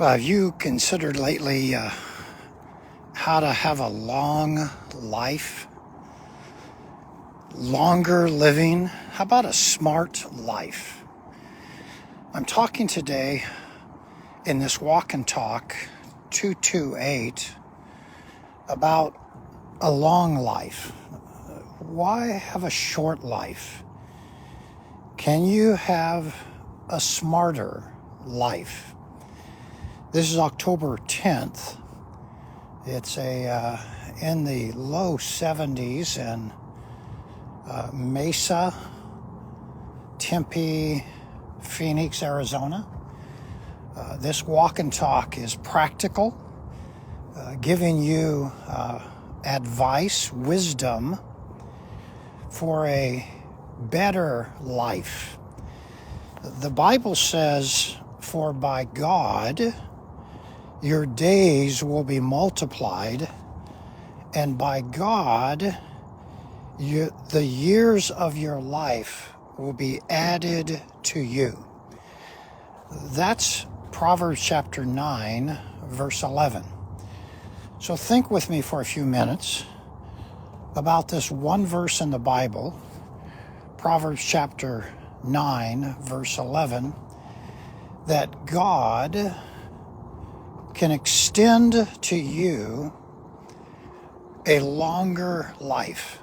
Well, have you considered lately how to have a long life? Longer living? How about a smart life? I'm talking today in this Walk and Talk 228 about a long life. Why have a short life? Can you have a smarter life? This is October 10th. It's in the low 70s in Mesa, Tempe, Phoenix, Arizona. This Walk and Talk is practical, giving you advice, wisdom for a better life. The Bible says, "For by God your days will be multiplied, and by God the years of your life will be added to you." That's Proverbs chapter 9, verse 11. So think with me for a few minutes about this one verse in the Bible, Proverbs chapter 9, verse 11, that God can extend to you a longer life.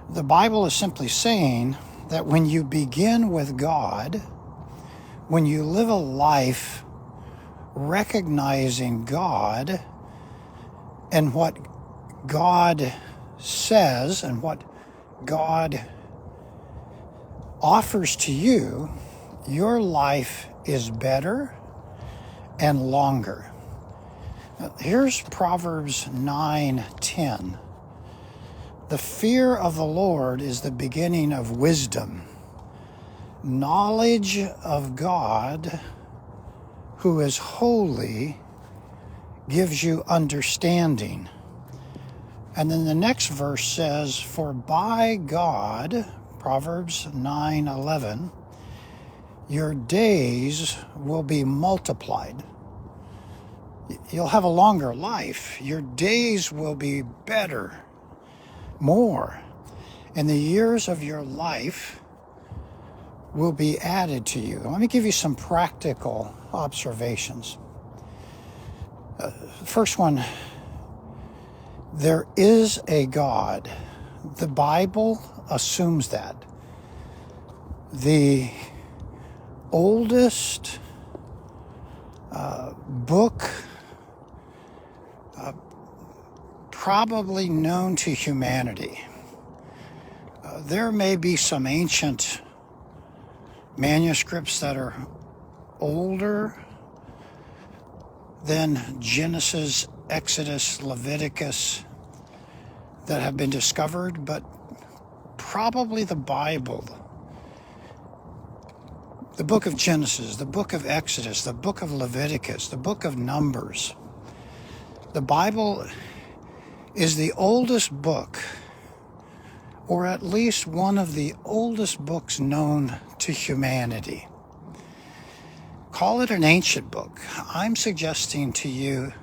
The Bible is simply saying that when you begin with God, when you live a life recognizing God and what God says and what God offers to you, your life is better and longer. Here's Proverbs 9:10. "The fear of the Lord is the beginning of wisdom. Knowledge of God, who is holy, gives you understanding." And then the next verse says, "For by God," Proverbs 9:11, "your days will be multiplied." You'll have a longer life. Your days will be better, more. And the years of your life will be added to you. Let me give you some practical observations. First one, there is a God. The Bible assumes that. The oldest book probably known to humanity. There may be some ancient manuscripts that are older than Genesis, Exodus, Leviticus that have been discovered, but probably the Bible, the book of Genesis, the book of Exodus, the book of Leviticus, the book of Numbers. The Bible is the oldest book, or at least one of the oldest books known to humanity. Call it an ancient book. I'm suggesting to you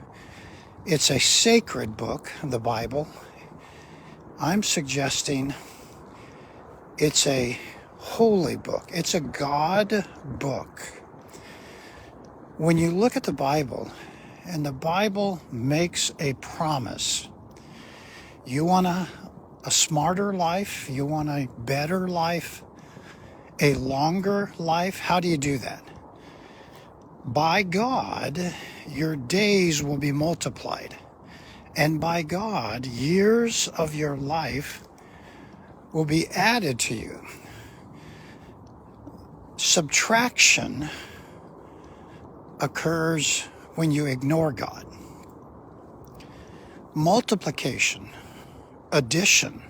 it's a sacred book, the Bible. I'm suggesting it's a holy book. It's a God book. When you look at the Bible, and the Bible makes a promise, you want a smarter life, you want a better life, a longer life, how do you do that? By God, your days will be multiplied. And by God, years of your life will be added to you. Subtraction occurs when you ignore God. Multiplication, addition.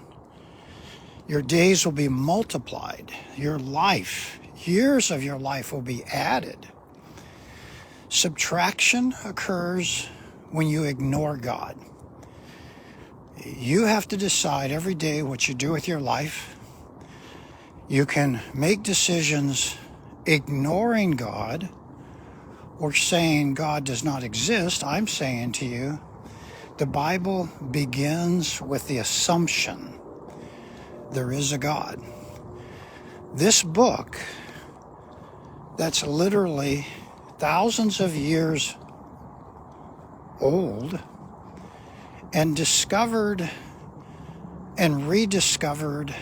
Your days will be multiplied. Your life, years of your life will be added. Subtraction occurs when you ignore God. You have to decide every day what you do with your life. You can make decisions ignoring God, or saying God does not exist, I'm saying to you, the Bible begins with the assumption there is a God. This book, that's literally thousands of years old and discovered and rediscovered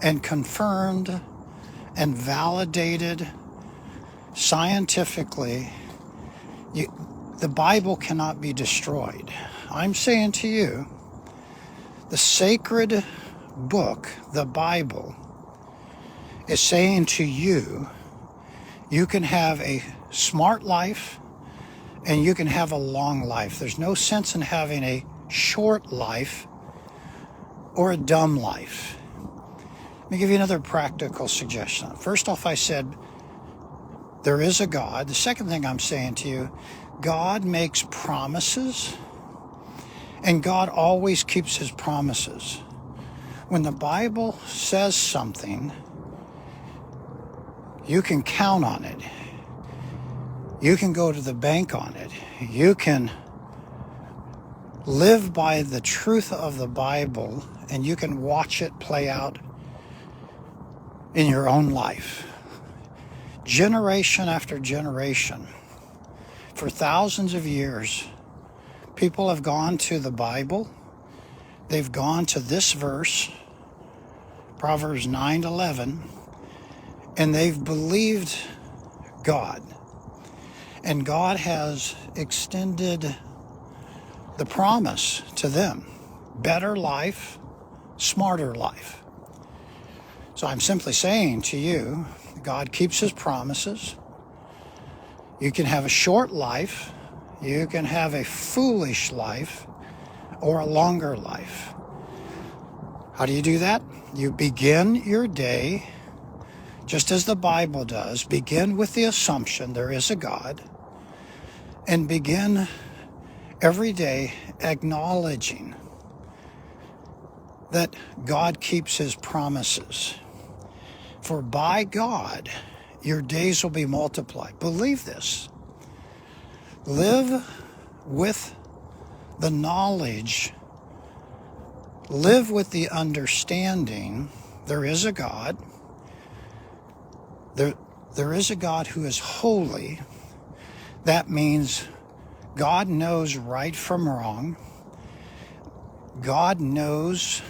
and confirmed and validated scientifically, the Bible cannot be destroyed. I'm saying to you, the sacred book, the Bible, is saying to you, you can have a smart life and you can have a long life. There's no sense in having a short life or a dumb life. Let me give you another practical suggestion. First off, I said there is a God. The second thing I'm saying to you, God makes promises, and God always keeps his promises. When the Bible says something, you can count on it. You can go to the bank on it. You can live by the truth of the Bible, and you can watch it play out in your own life. Generation after generation, for thousands of years, people have gone to the Bible. They've gone to this verse, Proverbs 9:11, and they've believed God. And God has extended the promise to them. Better life, smarter life. So I'm simply saying to you, God keeps his promises. You can have a short life, you can have a foolish life, or a longer life. How do you do that? You begin your day, just as the Bible does, begin with the assumption there is a God, and begin every day acknowledging that God keeps his promises. For by God, your days will be multiplied. Believe this. Live with the knowledge, live with the understanding there is a God. There is a God who is holy. That means God knows right from wrong. God knows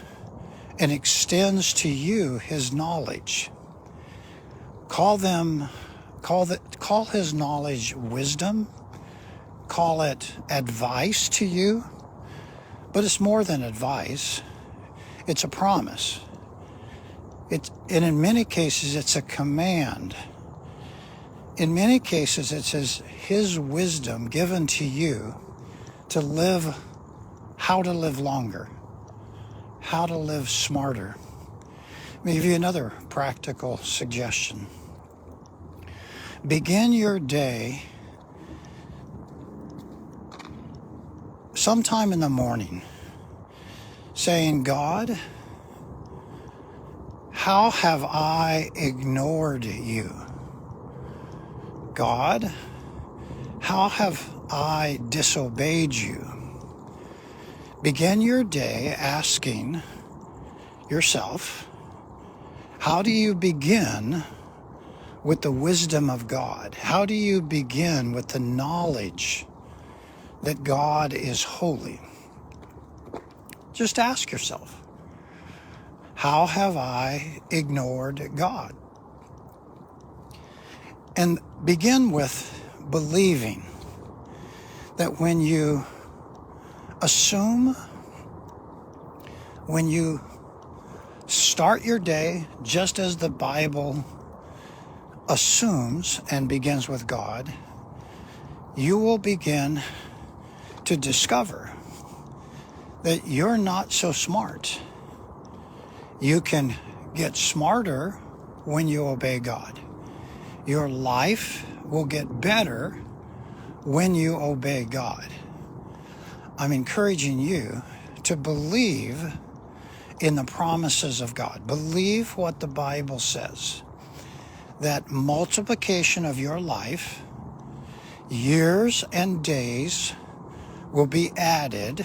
and extends to you his knowledge. Call his knowledge wisdom. Call it advice to you. But it's more than advice. It's a promise. And in many cases, it's a command. In many cases, it's his wisdom given to you to live, how to live longer, how to live smarter. Let me give you another practical suggestion. Begin your day sometime in the morning saying, God, how have I ignored you? God, how have I disobeyed you? Begin your day asking yourself, how do you begin with the wisdom of God? How do you begin with the knowledge that God is holy? Just ask yourself, how have I ignored God? And begin with believing that when you assume, when you start your day just as the Bible assumes and begins with God, you will begin to discover that you're not so smart. You can get smarter when you obey God. Your life will get better when you obey God. I'm encouraging you to believe in the promises of God. Believe what the Bible says, that multiplication of your life, years and days will be added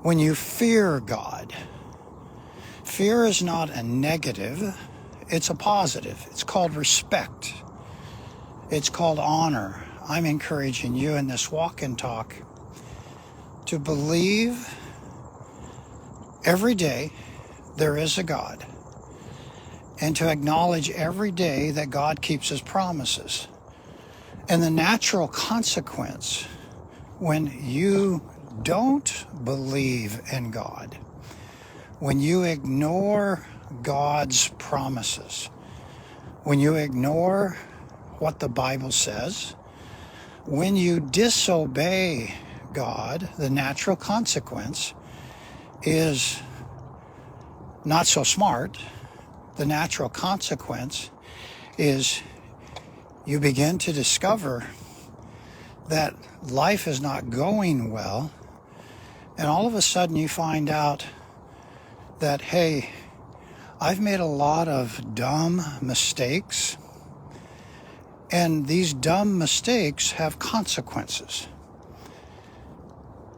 when you fear God. Fear is not a negative, it's a positive. It's called respect. It's called honor. I'm encouraging you in this walk and talk to believe every day there is a God, and to acknowledge every day that God keeps his promises. And the natural consequence when you don't believe in God, when you ignore God's promises, when you ignore what the Bible says, when you disobey God, the natural consequence is not so smart. The natural consequence is you begin to discover that life is not going well, and all of a sudden you find out that, hey, I've made a lot of dumb mistakes, and these dumb mistakes have consequences.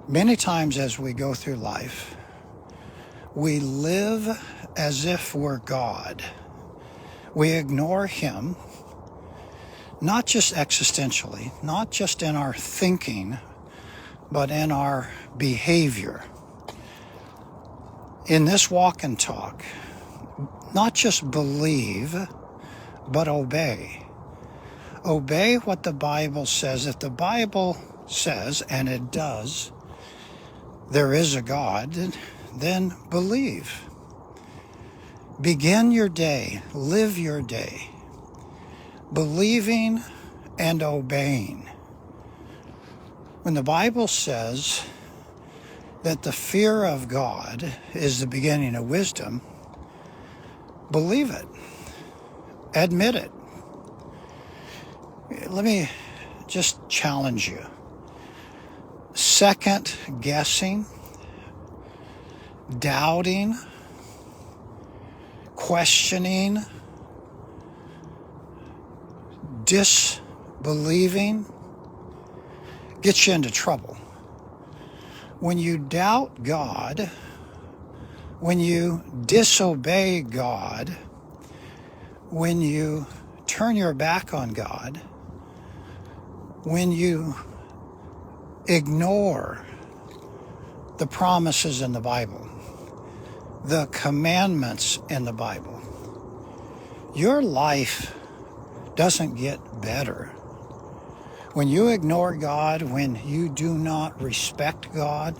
Many times as we go through life, we live as if we're God. We ignore him, not just existentially, not just in our thinking, but in our behavior. In this walk and talk, not just believe, but obey. Obey what the Bible says. If the Bible says, and it does, there is a God, then believe. Begin your day, live your day, believing and obeying. When the Bible says that the fear of God is the beginning of wisdom, believe it, admit it. Let me just challenge you. Second guessing, doubting, questioning, disbelieving gets you into trouble. When you doubt God, when you disobey God, when you turn your back on God, when you ignore the promises in the Bible, the commandments in the Bible, your life doesn't get better. When you ignore God, when you do not respect God,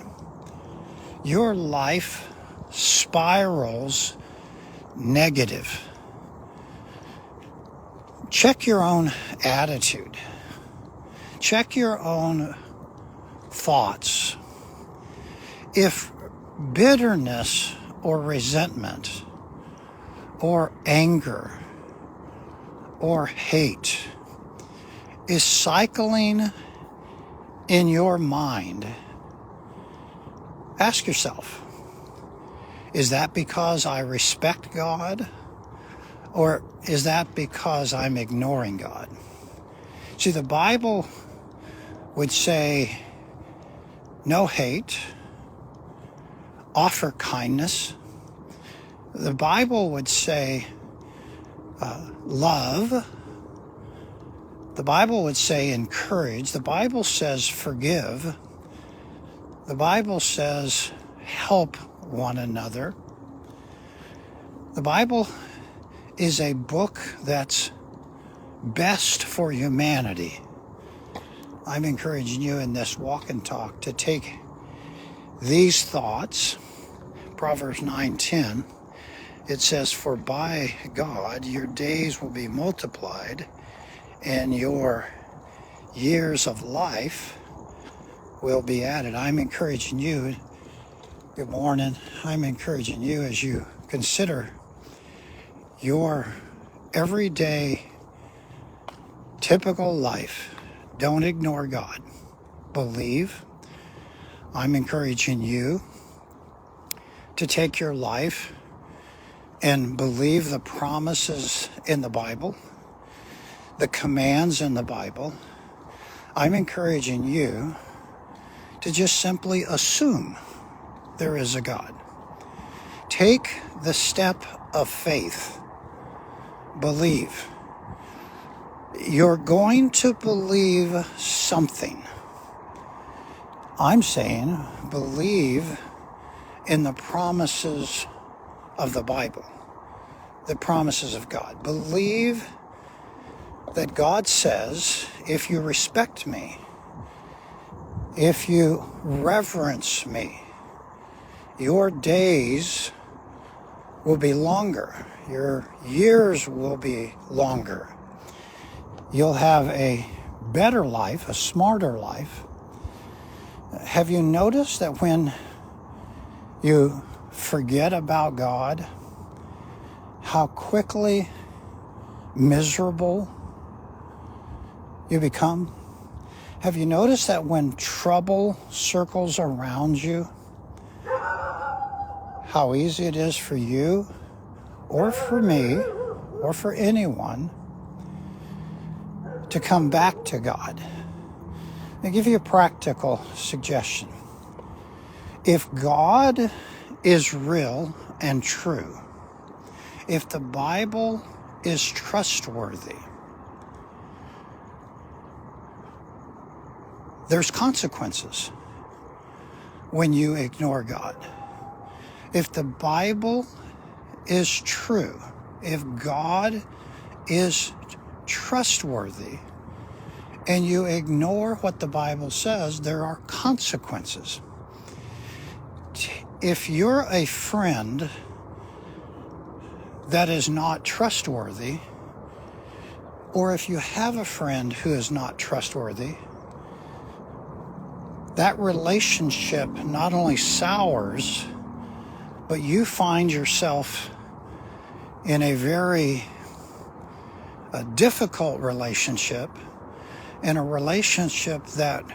your life spirals negative. Check your own attitude. Check your own thoughts. If bitterness or resentment or anger or hate is cycling in your mind, ask yourself, is that because I respect God, or is that because I'm ignoring God? See, the Bible would say no hate, offer kindness. The Bible would say love. The Bible would say encourage. The Bible says forgive. The Bible says help one another. The Bible is a book that's best for humanity. I'm encouraging you in this walk and talk to take these thoughts. Proverbs 9:10, it says, for by God your days will be multiplied, and your years of life will be added. I'm encouraging you, good morning, I'm encouraging you as you consider your everyday, typical life. Don't ignore God. Believe. I'm encouraging you to take your life and believe the promises in the Bible, the commands in the Bible, I'm encouraging you to just simply assume there is a God. Take the step of faith. Believe. You're going to believe something. I'm saying believe in the promises of the Bible, the promises of God. Believe that God says, if you respect me, if you reverence me, your days will be longer. Your years will be longer. You'll have a better life, a smarter life. Have you noticed that when you forget about God, how quickly miserable you become? Have you noticed that when trouble circles around you, how easy it is for you or for me or for anyone to come back to God? I'll give you a practical suggestion. If God is real and true, if the Bible is trustworthy, there's consequences when you ignore God. If the Bible is true, if God is trustworthy, and you ignore what the Bible says, there are consequences. If you're a friend that is not trustworthy, or if you have a friend who is not trustworthy, that relationship not only sours, but you find yourself in a very difficult relationship, and a relationship that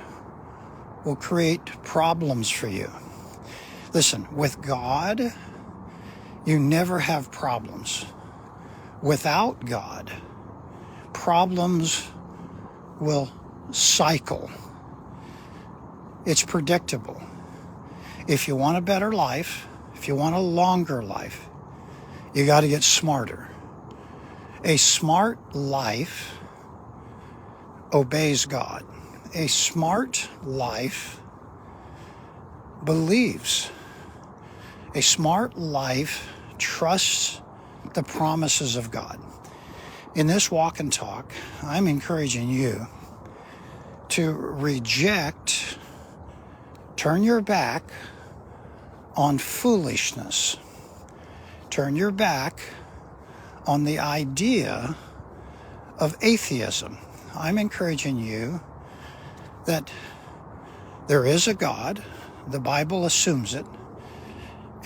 will create problems for you. Listen, with God, you never have problems. Without God, problems will cycle. It's predictable. If you want a better life, if you want a longer life, you got to get smarter. A smart life obeys God. A smart life believes. A smart life trusts the promises of God. In this walk and talk, I'm encouraging you to reject, turn your back on foolishness. Turn your back on the idea of atheism. I'm encouraging you that there is a God, the Bible assumes it,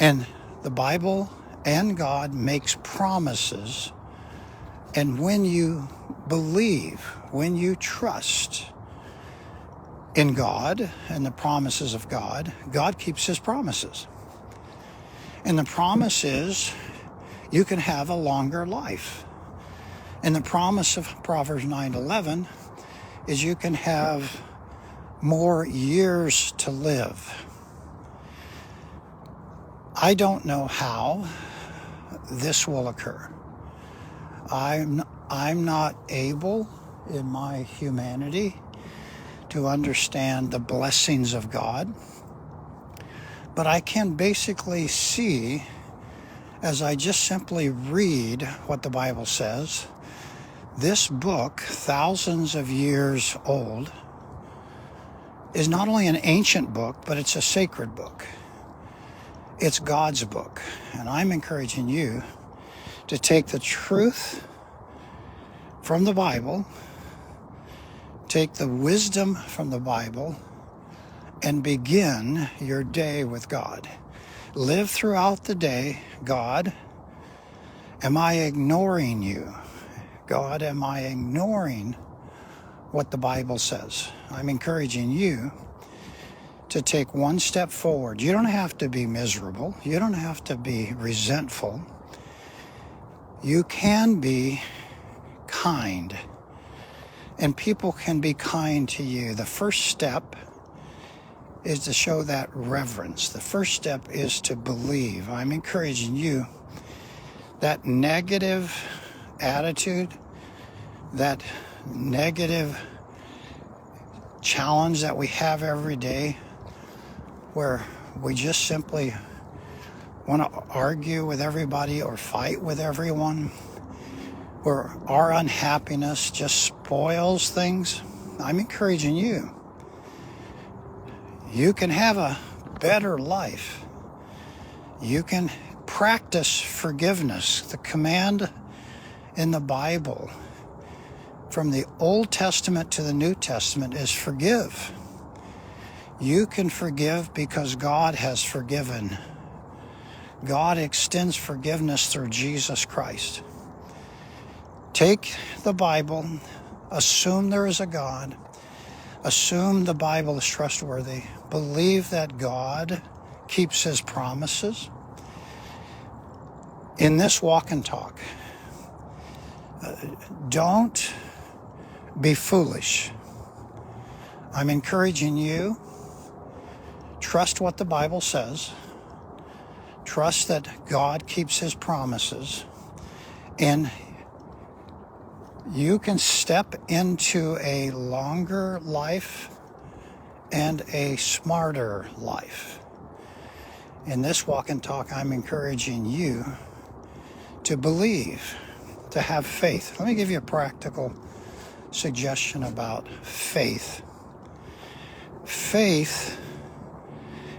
and the Bible and God makes promises, and when you believe, when you trust in God and the promises of God, God keeps His promises. And the promise is you can have a longer life. And the promise of Proverbs 9:11 is you can have more years to live. I don't know how this will occur. I'm not able in my humanity to understand the blessings of God, but I can basically see, as I just simply read what the Bible says, this book, thousands of years old, is not only an ancient book, but it's a sacred book. It's God's book. And I'm encouraging you to take the truth from the Bible, take the wisdom from the Bible, and begin your day with God. Live throughout the day. God, am I ignoring you? God, am I ignoring what the Bible says? I'm encouraging you to take one step forward. You don't have to be miserable. You don't have to be resentful. You can be kind. and people can be kind to you. The first step is to show that reverence. The first step is to believe. I'm encouraging you, that negative attitude, that negative challenge that we have every day, where we just simply want to argue with everybody or fight with everyone, where our unhappiness just spoils things. I'm encouraging you. You can have a better life. You can practice forgiveness. The command in the Bible from the Old Testament to the New Testament is forgive. You can forgive because God has forgiven. God extends forgiveness through Jesus Christ. Take the Bible, assume there is a God, assume the Bible is trustworthy, believe that God keeps his promises. In this walk and talk, don't be foolish. I'm encouraging you, trust what the Bible says, trust that God keeps his promises, and you can step into a longer life and a smarter life. In this walk and talk, I'm encouraging you to believe, to have faith. Let me give you a practical suggestion about faith. Faith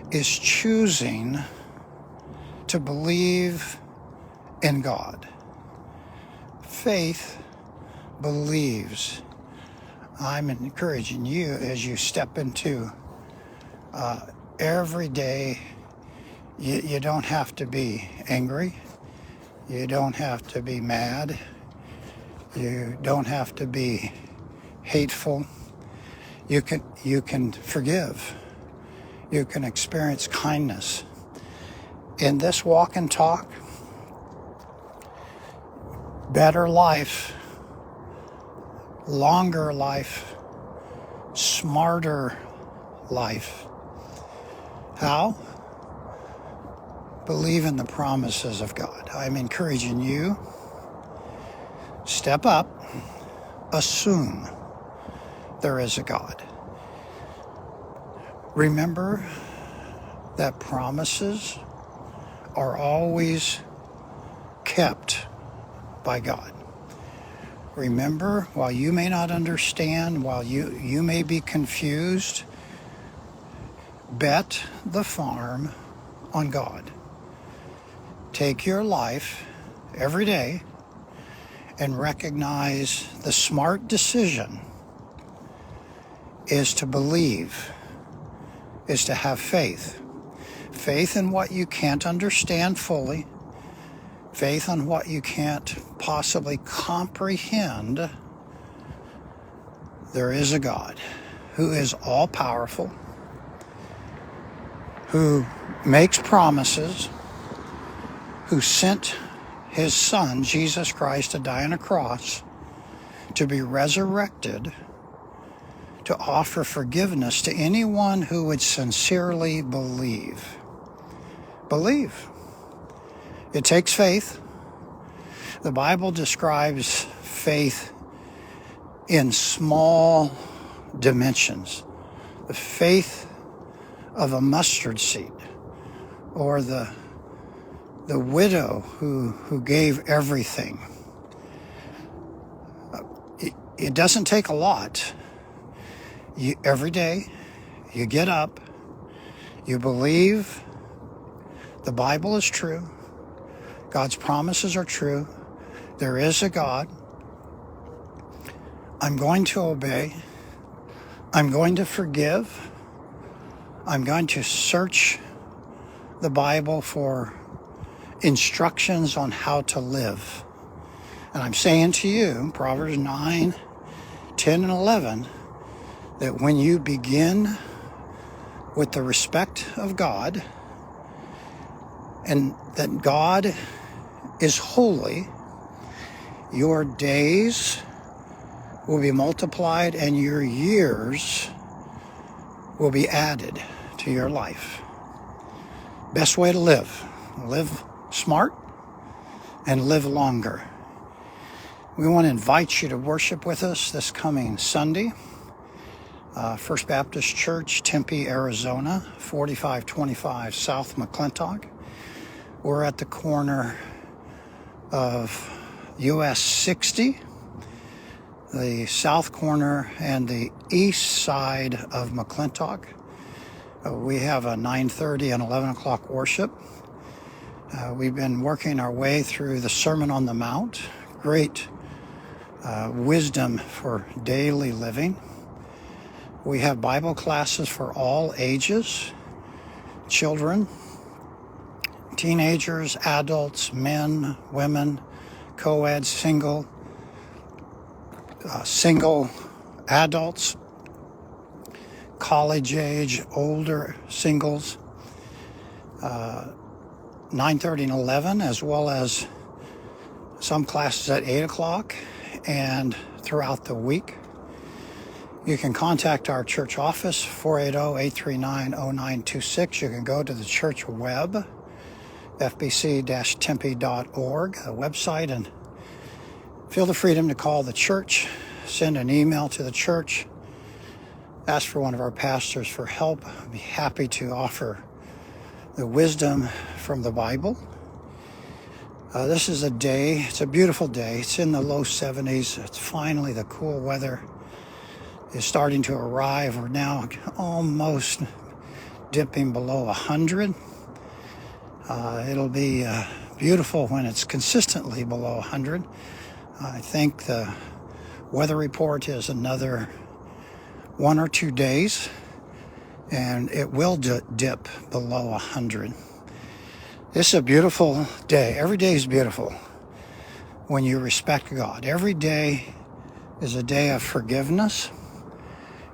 is choosing to believe in God. Faith believes. I'm encouraging you as you step into every day. You don't have to be angry. You don't have to be mad. You don't have to be hateful. You can forgive. You can experience kindness. In this walk and talk, better life, longer life, smarter life. How? Believe in the promises of God. I'm encouraging you, step up, assume there is a God. Remember that promises are always kept by God. Remember, while you may not understand, while you may be confused, bet the farm on God. Take your life every day and recognize the smart decision is to believe, is to have faith. Faith in what you can't understand fully, faith on what you can't possibly comprehend. There is a God who is all-powerful, who makes promises, who sent his Son, Jesus Christ, to die on a cross, to be resurrected, to offer forgiveness to anyone who would sincerely believe. Believe. It takes faith. The Bible describes faith in small dimensions. The faith of a mustard seed, or the widow who gave everything. It doesn't take a lot. Every day, you get up, you believe the Bible is true, God's promises are true, there is a God, I'm going to obey, I'm going to forgive, I'm going to search the Bible for instructions on how to live. And I'm saying to you, Proverbs 9, 10, and 11, that when you begin with the respect of God, and that God is holy, your days will be multiplied and your years will be added to your life. Best way to live. Live smart and live longer. We want to invite you to worship with us this coming Sunday. First Baptist Church, Tempe, Arizona, 4525 South McClintock. We're at the corner of US 60, the south corner and the east side of McClintock. We have a 9:30 and 11 o'clock worship. We've been working our way through the Sermon on the Mount. Great wisdom for daily living. We have Bible classes for all ages, children, teenagers, adults, men, women, co-ed, single adults, college age, older singles, 9:30 and 11, as well as some classes at 8 o'clock and throughout the week. You can contact our church office, 480-839-0926. You can go to the church web, FBC-Tempe.org, a website, and feel the freedom to call the church, send an email to the church, ask for one of our pastors for help. I'd be happy to offer the wisdom from the Bible. This is a day, it's a beautiful day. It's in the low 70s. It's finally the cool weather is starting to arrive. We're now almost dipping below 100. It'll be beautiful when it's consistently below 100. I think the weather report is another 1 or 2 days, and it will dip below 100. This is a beautiful day. Every day is beautiful when you respect God. Every day is a day of forgiveness.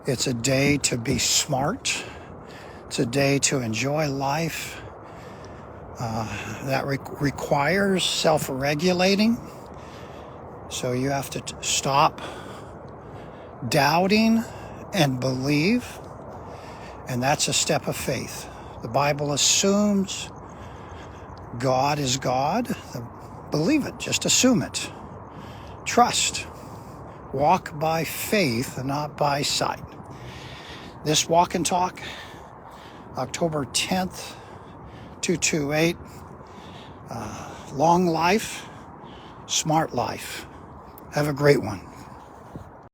It's a day to be smart. It's a day to enjoy life. That requires self-regulating. So you have to stop doubting and believe. And that's a step of faith. The Bible assumes God is God. Believe it. Just assume it. Trust. Walk by faith and not by sight. This walk and talk, October 10th, 228. Long life, smart life. Have a great one.